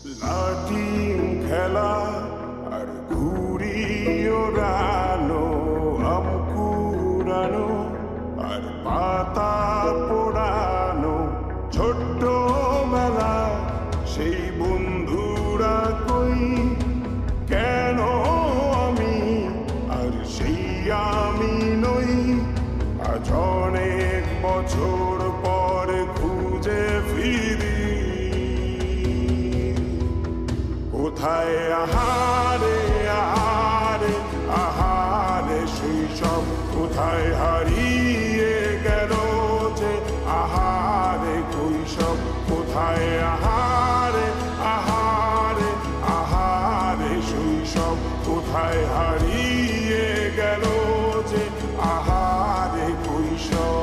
লাঠিম খেলা আর ঘুড়ি ওড়ানো, আম কুড়ানো আর পাতা পোড়ানো, ছোট্ট বেলা সেই বন্ধুরা কই, কেন আমি আর সেই আমি নই। আজ অনেক বছর পর খুঁজে ফিরি, কোথায় আহারে আহারে আহারে শৈশব, কোথায় হারিয়ে গেল যে আহারে কৈশব, কোথায় আহারে আহারে আহারে শৈশব, কোথায় হারিয়ে গেল যে আহারে কৈশব।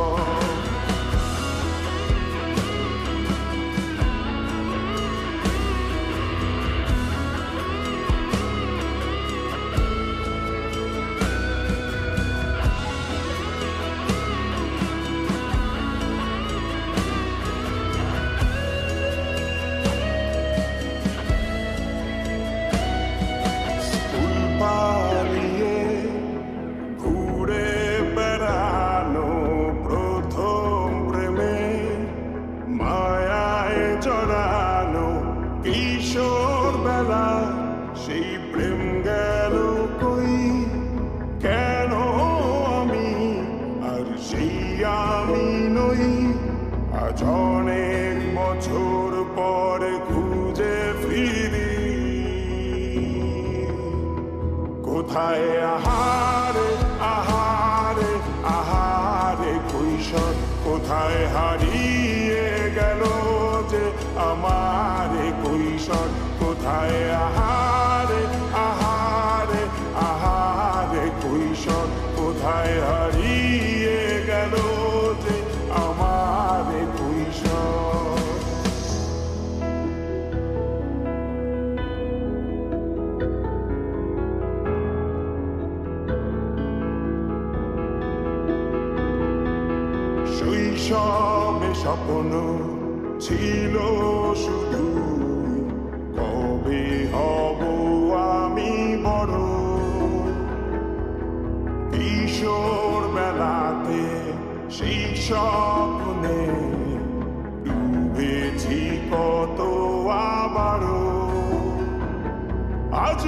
পালিয়ে ঘুরে বেড়ানো, প্রথম প্রেমে মায়ায় জড়ানো, কিশোর বেলা সেই প্রেম গেল কই, কেন আমি আর সেই আমি নই। আজ অনেক বছর পরে খুঁজে ফিরি, কোথায় আহারে আহারে আহারে কৈশোর, কোথায় হারিয়ে গেল যে আমারে কৈশোর, কোথায় আহারে আহারে আহারে কৈশোর, কোথায় হারিয়ে গেল যে আমারে কৈশোর। শৈশবে স্বপ্ন ছিল শুধু, কবে হব আমি বড়। কিশোর বেলাতে সেই স্বপ্নে ডুবেছি কত আবারও, আজ